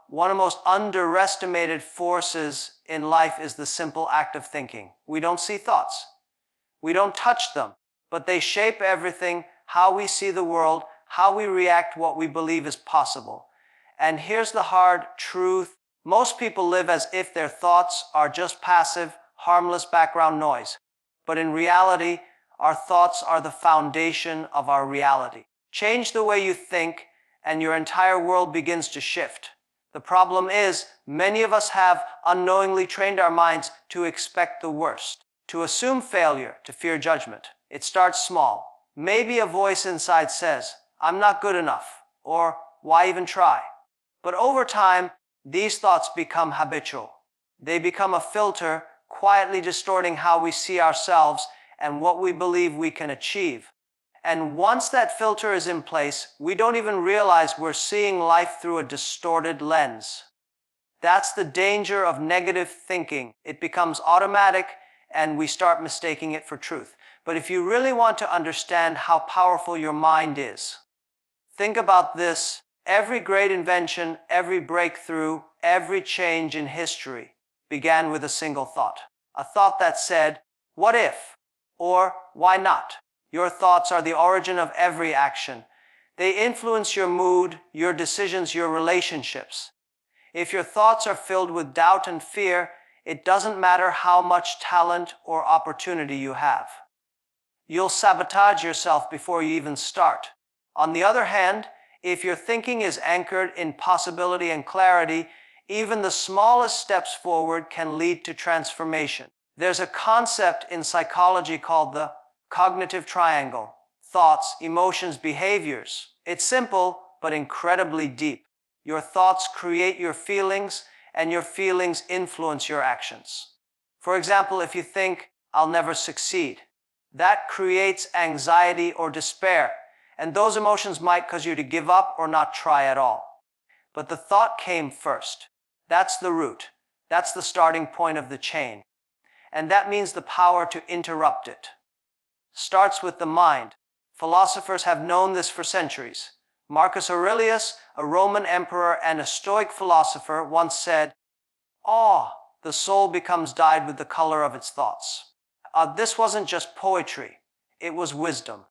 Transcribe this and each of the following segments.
One of the most underestimated forces in life is the simple act of thinking. We don't see thoughts. We don't touch them, but they shape everything, how we see the world, how we react, what we believe is possible. And here's the hard truth. Most people live as if their thoughts are just passive, harmless background noise. But in reality, our thoughts are the foundation of our reality. Change the way you think, and your entire world begins to shift. The problem is, many of us have unknowingly trained our minds to expect the worst, to assume failure, to fear judgment. It starts small. Maybe a voice inside says, "I'm not good enough," or "Why even try?" But over time, these thoughts become habitual. They become a filter, quietly distorting how we see ourselves and what we believe we can achieve. And once that filter is in place, we don't even realize we're seeing life through a distorted lens. That's the danger of negative thinking. It becomes automatic and we start mistaking it for truth. But if you really want to understand how powerful your mind is, think about this. Every great invention, every breakthrough, every change in history began with a single thought. A thought that said, "What if?" or "Why not?" Your thoughts are the origin of every action. They influence your mood, your decisions, your relationships. If your thoughts are filled with doubt and fear, it doesn't matter how much talent or opportunity you have. You'll sabotage yourself before you even start. On the other hand, if your thinking is anchored in possibility and clarity, even the smallest steps forward can lead to transformation. There's a concept in psychology called the cognitive triangle: thoughts, emotions, behaviors. It's simple, but incredibly deep. Your thoughts create your feelings, and your feelings influence your actions. For example, if you think, "I'll never succeed," that creates anxiety or despair, and those emotions might cause you to give up or not try at all. But the thought came first. That's the root. That's the starting point of the chain. And that means the power to interrupt it starts with the mind. Philosophers have known this for centuries. Marcus Aurelius, a Roman emperor and a Stoic philosopher, once said, the soul becomes dyed with the color of its thoughts." This wasn't just poetry, it was wisdom.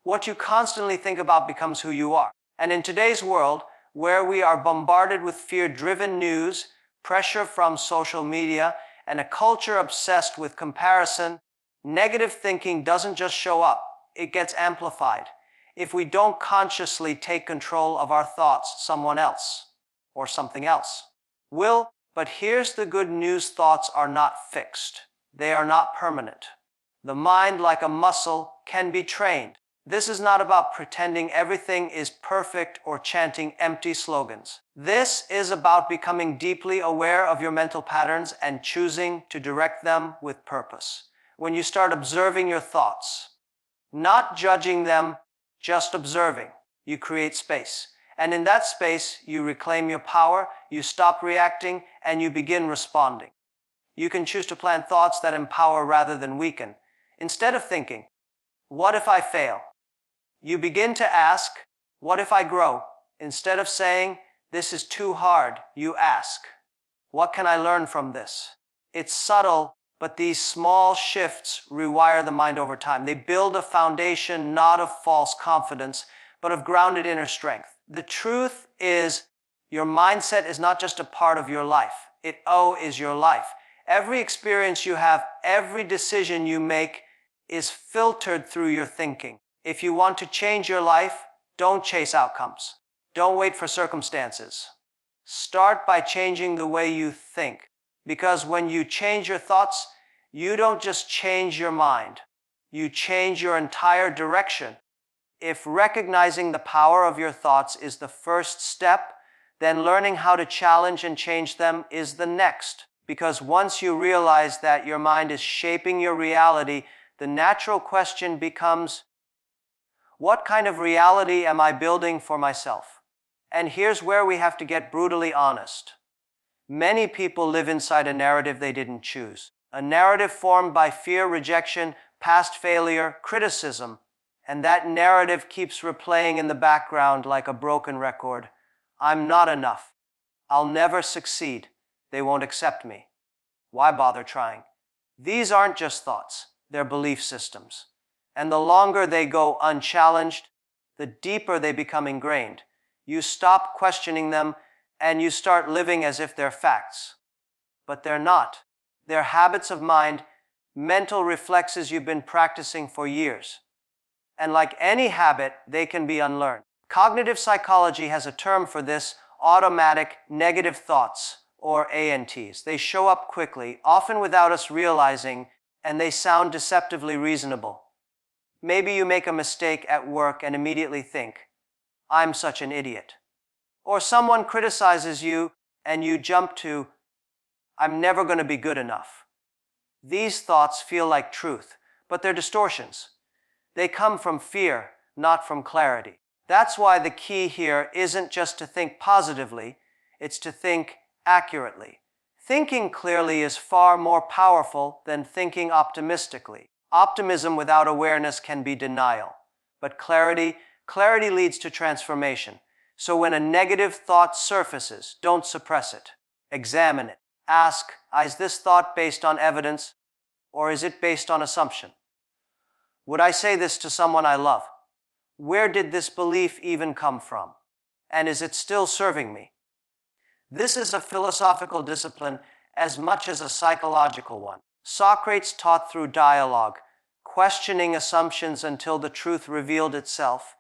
What you constantly think about becomes who you are. And in today's world, where we are bombarded with fear-driven news, pressure from social media, and a culture obsessed with comparison, negative thinking doesn't just show up, it gets amplified. If we don't consciously take control of our thoughts, someone else or something else will. But here's the good news: thoughts are not fixed. They are not permanent. The mind, like a muscle, can be trained. This is not about pretending everything is perfect or chanting empty slogans. This is about becoming deeply aware of your mental patterns and choosing to direct them with purpose. When you start observing your thoughts, not judging them, just observing, you create space. And in that space, you reclaim your power, you stop reacting, and you begin responding. You can choose to plant thoughts that empower rather than weaken. Instead of thinking, "What if I fail?" you begin to ask, "What if I grow?" Instead of saying, "This is too hard," you ask, "What can I learn from this?" It's subtle, but these small shifts rewire the mind over time. They build a foundation not of false confidence, but of grounded inner strength. The truth is, your mindset is not just a part of your life. It is your life. Every experience you have, every decision you make is filtered through your thinking. If you want to change your life, don't chase outcomes. Don't wait for circumstances. Start by changing the way you think. Because when you change your thoughts, you don't just change your mind. You change your entire direction. If recognizing the power of your thoughts is the first step, then learning how to challenge and change them is the next. Because once you realize that your mind is shaping your reality, the natural question becomes, what kind of reality am I building for myself? And here's where we have to get brutally honest. Many people live inside a narrative they didn't choose. A narrative formed by fear, rejection, past failure, criticism. And that narrative keeps replaying in the background like a broken record. I'm not enough. I'll never succeed. They won't accept me. Why bother trying? These aren't just thoughts, they're belief systems. And the longer they go unchallenged, the deeper they become ingrained. You stop questioning them and you start living as if they're facts. But they're not. They're habits of mind, mental reflexes you've been practicing for years. And like any habit, they can be unlearned. Cognitive psychology has a term for this: automatic negative thoughts, or ANTs. They show up quickly, often without us realizing, and they sound deceptively reasonable. Maybe you make a mistake at work and immediately think, I'm such an idiot. Or someone criticizes you and you jump to, I'm never going to be good enough. These thoughts feel like truth, but they're distortions. They come from fear, not from clarity. That's why the key here isn't just to think positively, it's to think accurately. Thinking clearly is far more powerful than thinking optimistically. Optimism without awareness can be denial, but clarity leads to transformation. So when a negative thought surfaces, don't suppress it. Examine it. Ask, is this thought based on evidence, or is it based on assumption? Would I say this to someone I love? Where did this belief even come from? And is it still serving me? This is a philosophical discipline as much as a psychological one. Socrates taught through dialogue, questioning assumptions until the truth revealed itself.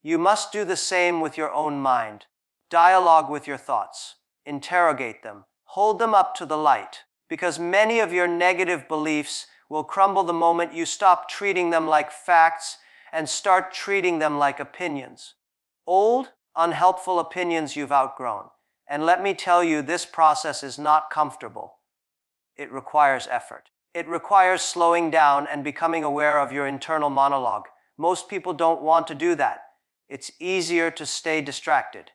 You must do the same with your own mind. Dialogue with your thoughts. Interrogate them. Hold them up to the light, because many of your negative beliefs will crumble the moment you stop treating them like facts and start treating them like opinions. Old, unhelpful opinions you've outgrown. And let me tell you, this process is not comfortable. It requires effort. It requires slowing down and becoming aware of your internal monologue. Most people don't want to do that. It's easier to stay distracted,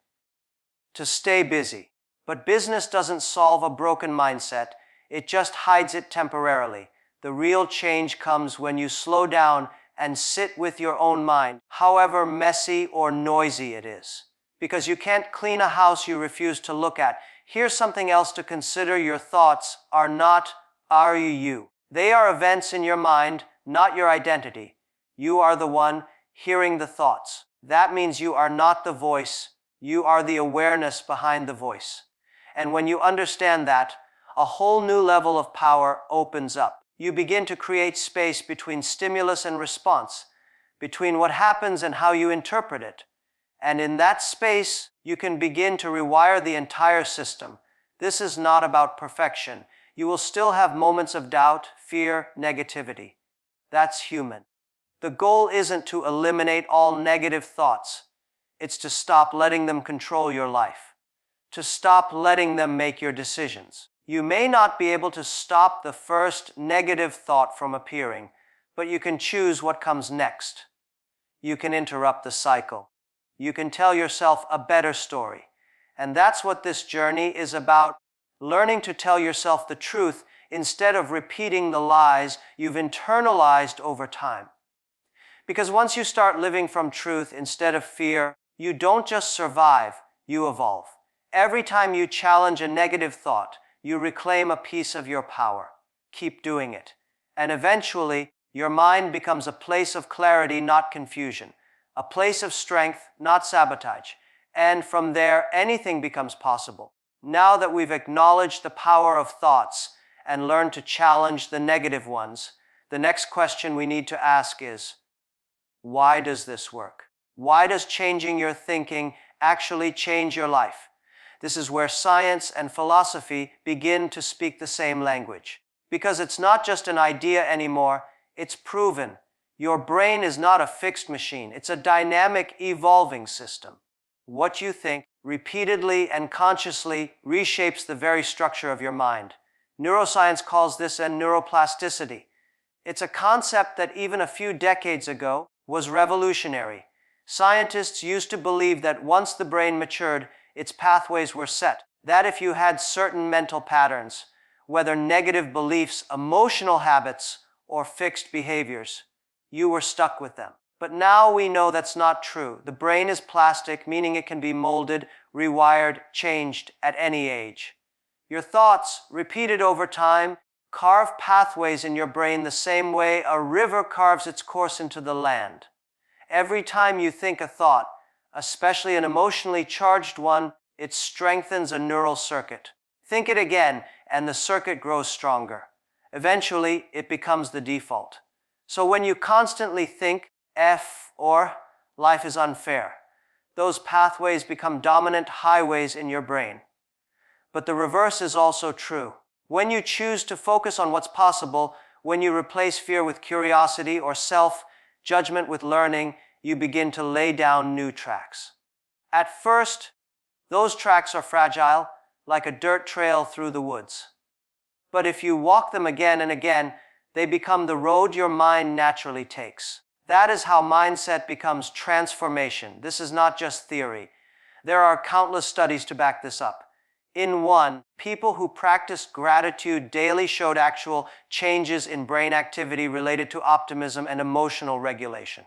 to stay busy. But business doesn't solve a broken mindset. It just hides it temporarily. The real change comes when you slow down and sit with your own mind, however messy or noisy it is. Because you can't clean a house you refuse to look at. Here's something else to consider. Your thoughts are not you. They are events in your mind, not your identity. You are the one hearing the thoughts. That means you are not the voice. You are the awareness behind the voice. And when you understand that, a whole new level of power opens up. You begin to create space between stimulus and response, between what happens and how you interpret it. And in that space, you can begin to rewire the entire system. This is not about perfection. You will still have moments of doubt, fear, negativity. That's human. The goal isn't to eliminate all negative thoughts. It's to stop letting them control your life. To stop letting them make your decisions. You may not be able to stop the first negative thought from appearing, but you can choose what comes next. You can interrupt the cycle. You can tell yourself a better story. And that's what this journey is about. Learning to tell yourself the truth instead of repeating the lies you've internalized over time. Because once you start living from truth instead of fear, you don't just survive, you evolve. Every time you challenge a negative thought, you reclaim a piece of your power. Keep doing it. And eventually, your mind becomes a place of clarity, not confusion. A place of strength, not sabotage. And from there, anything becomes possible. Now that we've acknowledged the power of thoughts and learned to challenge the negative ones, the next question we need to ask is, why does this work? Why does changing your thinking actually change your life? This is where science and philosophy begin to speak the same language. Because it's not just an idea anymore, it's proven. Your brain is not a fixed machine. It's a dynamic, evolving system. What you think repeatedly and consciously reshapes the very structure of your mind. Neuroscience calls this neuroplasticity. It's a concept that even a few decades ago was revolutionary. Scientists used to believe that once the brain matured, its pathways were set. That if you had certain mental patterns, whether negative beliefs, emotional habits, or fixed behaviors, you were stuck with them. But now we know that's not true. The brain is plastic, meaning it can be molded, rewired, changed at any age. Your thoughts, repeated over time, carve pathways in your brain the same way a river carves its course into the land. Every time you think a thought, especially an emotionally charged one, it strengthens a neural circuit. Think it again, and the circuit grows stronger. Eventually, it becomes the default. So when you constantly think, F or life is unfair, those pathways become dominant highways in your brain. But the reverse is also true. When you choose to focus on what's possible, when you replace fear with curiosity or self-judgment with learning, you begin to lay down new tracks. At first, those tracks are fragile, like a dirt trail through the woods. But if you walk them again and again, they become the road your mind naturally takes. That is how mindset becomes transformation. This is not just theory. There are countless studies to back this up. In one, people who practiced gratitude daily showed actual changes in brain activity related to optimism and emotional regulation.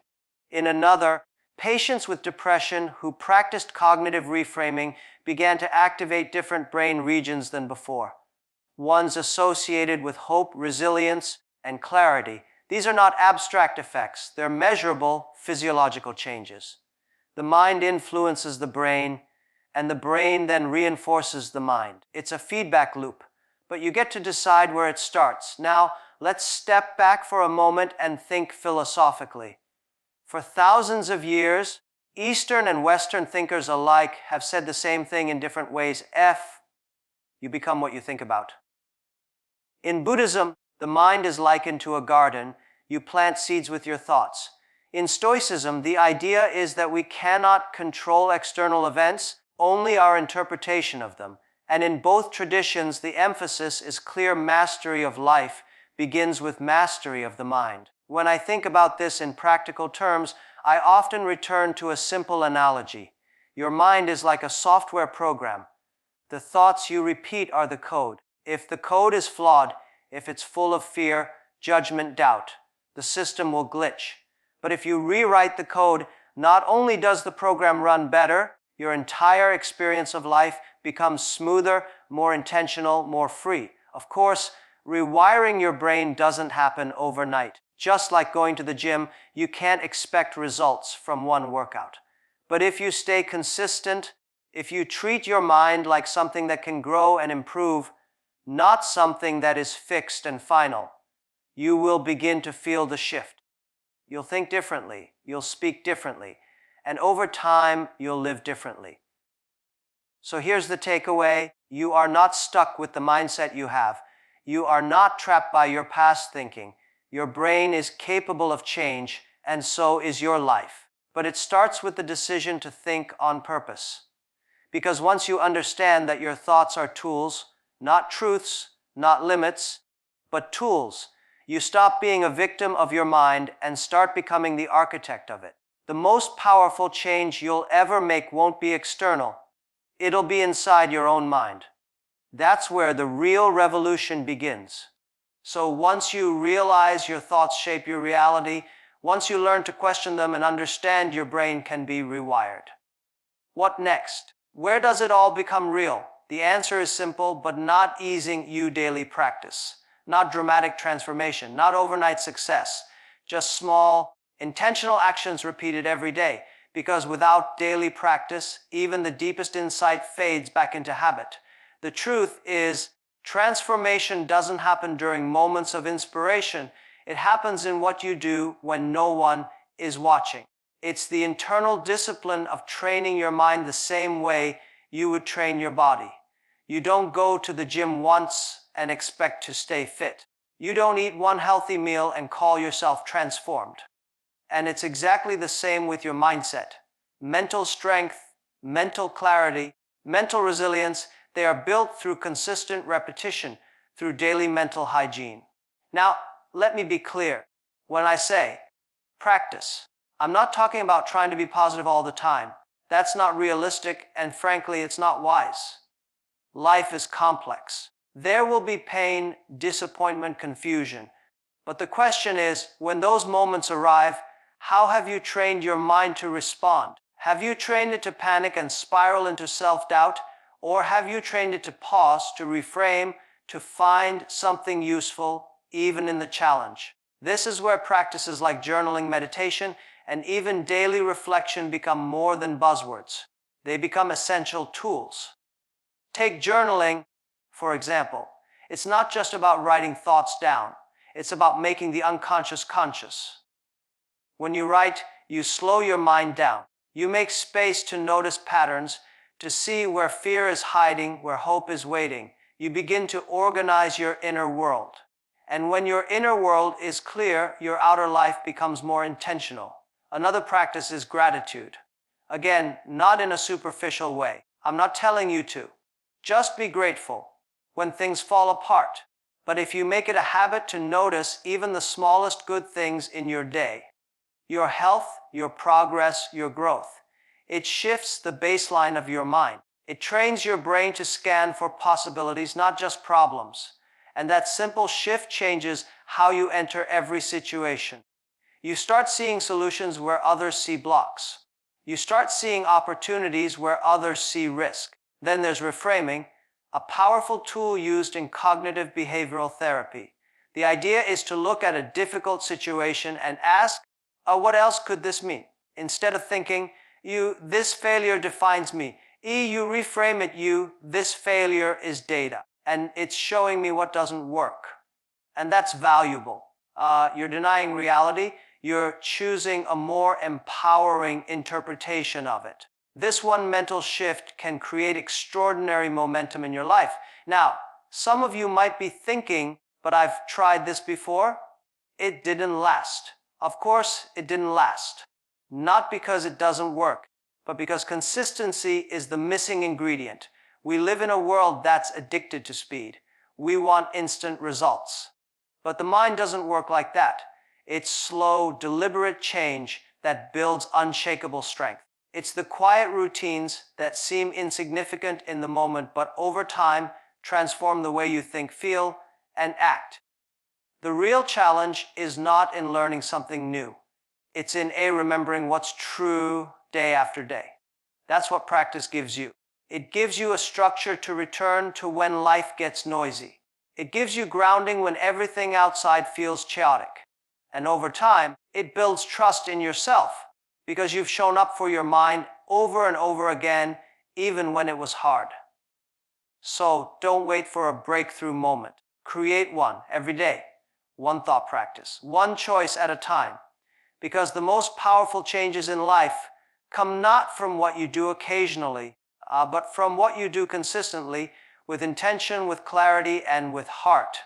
In another, patients with depression who practiced cognitive reframing began to activate different brain regions than before. Ones associated with hope, resilience, and clarity. These are not abstract effects, they're measurable physiological changes. The mind influences the brain, and the brain then reinforces the mind. It's a feedback loop, but you get to decide where it starts. Now, let's step back for a moment and think philosophically. For thousands of years, Eastern and Western thinkers alike have said the same thing in different ways. F, you become what you think about. In Buddhism, the mind is likened to a garden. You plant seeds with your thoughts. In Stoicism, the idea is that we cannot control external events, only our interpretation of them. And in both traditions, the emphasis is clear: mastery of life begins with mastery of the mind. When I think about this in practical terms, I often return to a simple analogy. Your mind is like a software program. The thoughts you repeat are the code. If the code is flawed, if it's full of fear, judgment, doubt, the system will glitch. But if you rewrite the code, not only does the program run better, your entire experience of life becomes smoother, more intentional, more free. Of course, rewiring your brain doesn't happen overnight. Just like going to the gym, you can't expect results from one workout. But if you stay consistent, if you treat your mind like something that can grow and improve, not something that is fixed and final, you will begin to feel the shift. You'll think differently, you'll speak differently, and over time, you'll live differently. So here's the takeaway. You are not stuck with the mindset you have. You are not trapped by your past thinking. Your brain is capable of change, and so is your life. But it starts with the decision to think on purpose. Because once you understand that your thoughts are tools, not truths, not limits, but tools, you stop being a victim of your mind and start becoming the architect of it. The most powerful change you'll ever make won't be external. It'll be inside your own mind. That's where the real revolution begins. So once you realize your thoughts shape your reality, once you learn to question them and understand your brain can be rewired. What next? Where does it all become real? The answer is simple, but not easing daily practice. Not dramatic transformation, not overnight success. Just small, intentional actions repeated every day. Because without daily practice, even the deepest insight fades back into habit. The truth is, transformation doesn't happen during moments of inspiration. It happens in what you do when no one is watching. It's the internal discipline of training your mind the same way you would train your body. You don't go to the gym once and expect to stay fit. You don't eat one healthy meal and call yourself transformed. And it's exactly the same with your mindset. Mental strength, mental clarity, mental resilience, they are built through consistent repetition, through daily mental hygiene. Now, let me be clear. When I say practice, I'm not talking about trying to be positive all the time. That's not realistic, and frankly, it's not wise. Life is complex. There will be pain, disappointment, confusion. But the question is, when those moments arrive, how have you trained your mind to respond? Have you trained it to panic and spiral into self-doubt? Or have you trained it to pause, to reframe, to find something useful, even in the challenge? This is where practices like journaling, meditation, and even daily reflection become more than buzzwords. They become essential tools. Take journaling, for example. It's not just about writing thoughts down. It's about making the unconscious conscious. When you write, you slow your mind down. You make space to notice patterns, to see where fear is hiding, where hope is waiting. You begin to organize your inner world. And when your inner world is clear, your outer life becomes more intentional. Another practice is gratitude. Again, not in a superficial way. I'm not telling you to. Just be grateful when things fall apart. But if you make it a habit to notice even the smallest good things in your day, your health, your progress, your growth, it shifts the baseline of your mind. It trains your brain to scan for possibilities, not just problems. And that simple shift changes how you enter every situation. You start seeing solutions where others see blocks. You start seeing opportunities where others see risk. Then there's reframing, a powerful tool used in cognitive behavioral therapy. The idea is to look at a difficult situation and ask, what else could this mean? Instead of thinking, this failure defines me. You reframe it, this failure is data, and it's showing me what doesn't work. And that's valuable. You're denying reality. You're choosing a more empowering interpretation of it. This one mental shift can create extraordinary momentum in your life. Now, some of you might be thinking, but I've tried this before. It didn't last. Of course, it didn't last. Not because it doesn't work, but because consistency is the missing ingredient. We live in a world that's addicted to speed. We want instant results. But the mind doesn't work like that. It's slow, deliberate change that builds unshakable strength. It's the quiet routines that seem insignificant in the moment, but over time transform the way you think, feel, and act. The real challenge is not in learning something new. It's in remembering what's true day after day. That's what practice gives you. It gives you a structure to return to when life gets noisy. It gives you grounding when everything outside feels chaotic. And over time, it builds trust in yourself because you've shown up for your mind over and over again, even when it was hard. So don't wait for a breakthrough moment. Create one every day. One thought practice, one choice at a time. Because the most powerful changes in life come not from what you do occasionally, but from what you do consistently, with intention, with clarity, and with heart.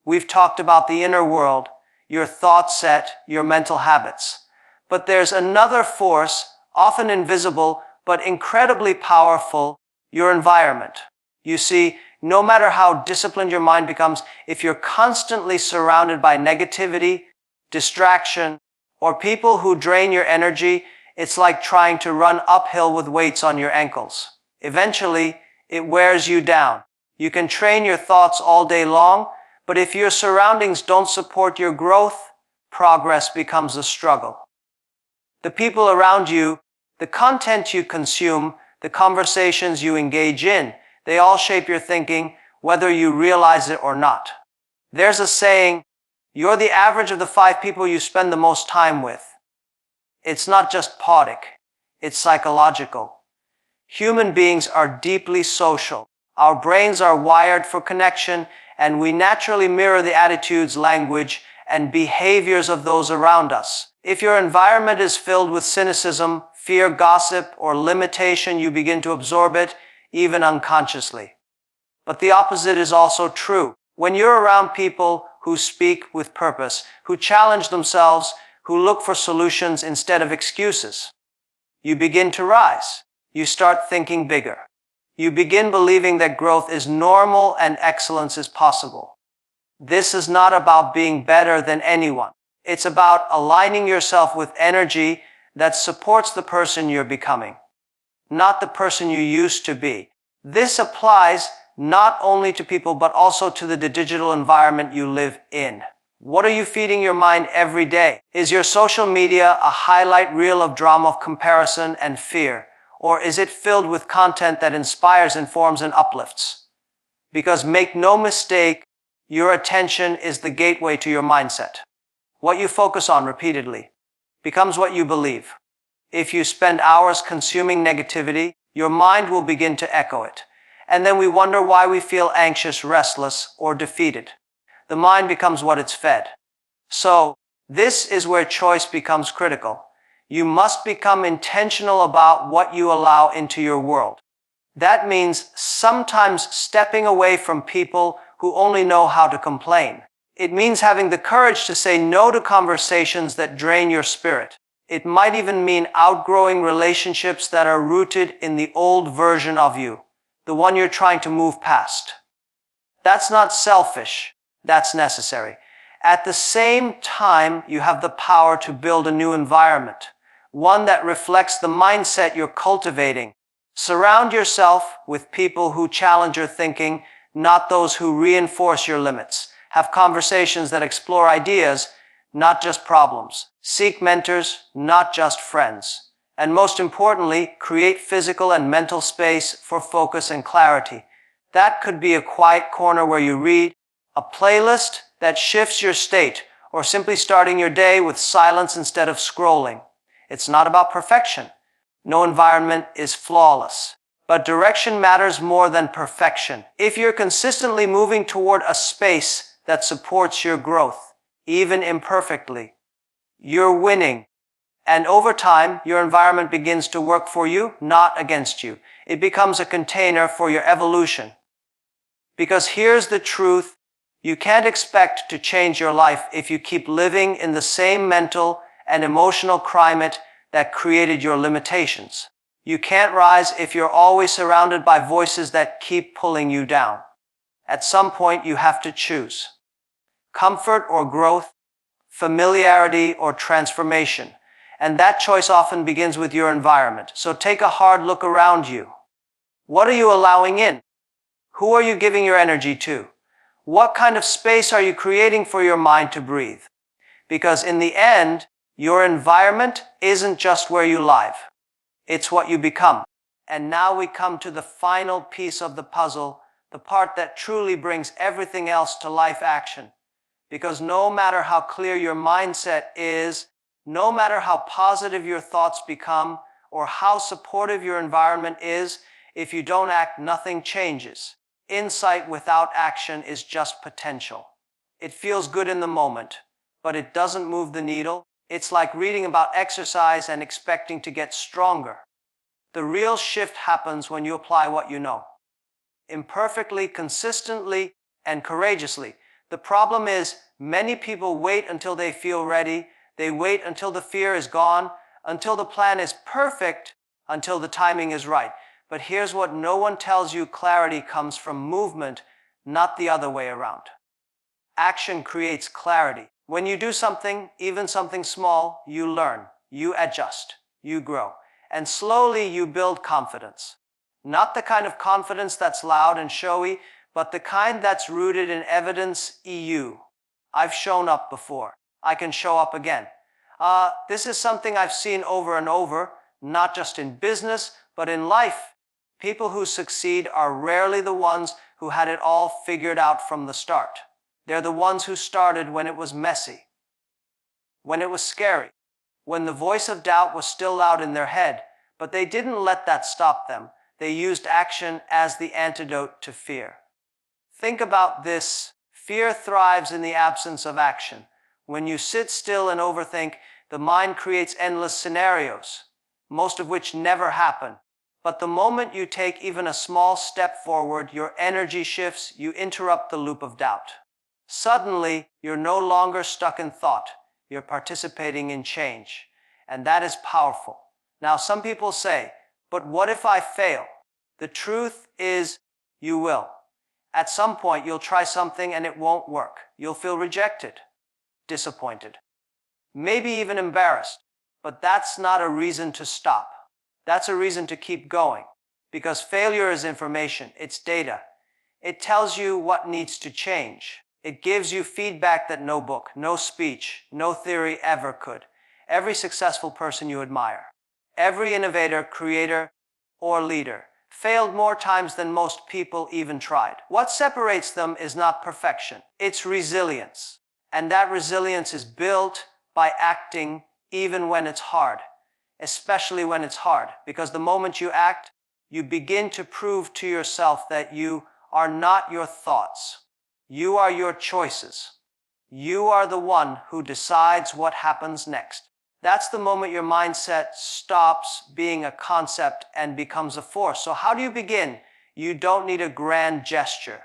We've talked about the inner world, your thought set, your mental habits. But there's another force, often invisible, but incredibly powerful, your environment. You see, no matter how disciplined your mind becomes, if you're constantly surrounded by negativity, distraction, or people who drain your energy, it's like trying to run uphill with weights on your ankles. Eventually, it wears you down. You can train your thoughts all day long, but if your surroundings don't support your growth, progress becomes a struggle. The people around you, the content you consume, the conversations you engage in, they all shape your thinking, whether you realize it or not. There's a saying, you're the average of the 5 people you spend the most time with. It's not just poetic, it's psychological. Human beings are deeply social. Our brains are wired for connection, and we naturally mirror the attitudes, language, and behaviors of those around us. If your environment is filled with cynicism, fear, gossip, or limitation, you begin to absorb it, even unconsciously. But the opposite is also true. When you're around people who speak with purpose, who challenge themselves, who look for solutions instead of excuses, you begin to rise. You start thinking bigger. You begin believing that growth is normal and excellence is possible. This is not about being better than anyone. It's about aligning yourself with energy that supports the person you're becoming, not the person you used to be. This applies not only to people, but also to the digital environment you live in. What are you feeding your mind every day? Is your social media a highlight reel of drama, comparison, and fear? Or is it filled with content that inspires, informs, and uplifts? Because make no mistake, your attention is the gateway to your mindset. What you focus on repeatedly becomes what you believe. If you spend hours consuming negativity, your mind will begin to echo it. And then we wonder why we feel anxious, restless, or defeated. The mind becomes what it's fed. So, this is where choice becomes critical. You must become intentional about what you allow into your world. That means sometimes stepping away from people who only know how to complain. It means having the courage to say no to conversations that drain your spirit. It might even mean outgrowing relationships that are rooted in the old version of you, the one you're trying to move past. That's not selfish. That's necessary. At the same time, you have the power to build a new environment, one that reflects the mindset you're cultivating. Surround yourself with people who challenge your thinking, not those who reinforce your limits. Have conversations that explore ideas, not just problems. Seek mentors, not just friends. And most importantly, create physical and mental space for focus and clarity. That could be a quiet corner where you read, a playlist that shifts your state, or simply starting your day with silence instead of scrolling. It's not about perfection. No environment is flawless. But direction matters more than perfection. If you're consistently moving toward a space that supports your growth, even imperfectly, you're winning. And over time, your environment begins to work for you, not against you. It becomes a container for your evolution. Because here's the truth. You can't expect to change your life if you keep living in the same mental and emotional climate that created your limitations. You can't rise if you're always surrounded by voices that keep pulling you down. At some point, you have to choose. Comfort or growth, familiarity or transformation. And that choice often begins with your environment. So take a hard look around you. What are you allowing in? Who are you giving your energy to? What kind of space are you creating for your mind to breathe? Because in the end, your environment isn't just where you live. It's what you become. And now we come to the final piece of the puzzle, the part that truly brings everything else to life action. Because no matter how clear your mindset is, no matter how positive your thoughts become, or how supportive your environment is, if you don't act, nothing changes. Insight without action is just potential. It feels good in the moment, but it doesn't move the needle. It's like reading about exercise and expecting to get stronger. The real shift happens when you apply what you know. Imperfectly, consistently, and courageously. The problem is, many people wait until they feel ready. They wait until the fear is gone, until the plan is perfect, until the timing is right. But here's what no one tells you: clarity comes from movement, not the other way around. Action creates clarity. When you do something, even something small, you learn, you adjust, you grow, and slowly you build confidence. Not the kind of confidence that's loud and showy, but the kind that's rooted in evidence. I've shown up before. I can show up again. This is something I've seen over and over, not just in business, but in life. People who succeed are rarely the ones who had it all figured out from the start. They're the ones who started when it was messy, when it was scary, when the voice of doubt was still loud in their head, but they didn't let that stop them. They used action as the antidote to fear. Think about this. Fear thrives in the absence of action. When you sit still and overthink, the mind creates endless scenarios, most of which never happen. But the moment you take even a small step forward, your energy shifts, you interrupt the loop of doubt. Suddenly, you're no longer stuck in thought. You're participating in change. And that is powerful. Now, some people say, but what if I fail? The truth is, you will. At some point, you'll try something and it won't work. You'll feel rejected, disappointed, maybe even embarrassed. But that's not a reason to stop. That's a reason to keep going. Because failure is information. It's data. It tells you what needs to change. It gives you feedback that no book, no speech, no theory ever could. Every successful person you admire, every innovator, creator, or leader failed more times than most people even tried. What separates them is not perfection, it's resilience. And that resilience is built by acting even when it's hard, especially when it's hard, because the moment you act, you begin to prove to yourself that you are not your thoughts. You are your choices. You are the one who decides what happens next. That's the moment your mindset stops being a concept and becomes a force. So how do you begin? You don't need a grand gesture.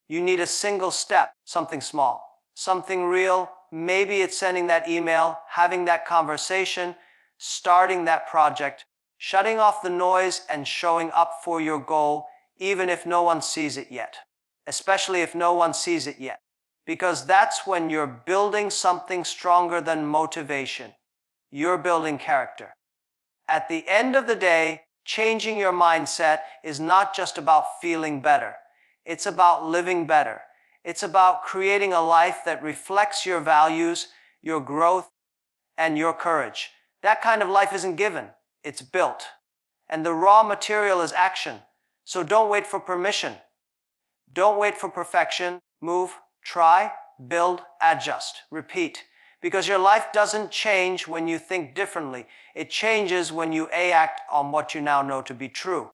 You need a single step, something small, something real. Maybe it's sending that email, having that conversation, starting that project, shutting off the noise and showing up for your goal, even if no one sees it yet. Especially if no one sees it yet. Because that's when you're building something stronger than motivation. You're building character. At the end of the day, changing your mindset is not just about feeling better. It's about living better. It's about creating a life that reflects your values, your growth, and your courage. That kind of life isn't given, it's built. And the raw material is action. So don't wait for permission. Don't wait for perfection. Move, try, build, adjust, repeat. Because your life doesn't change when you think differently. It changes when you act on what you now know to be true.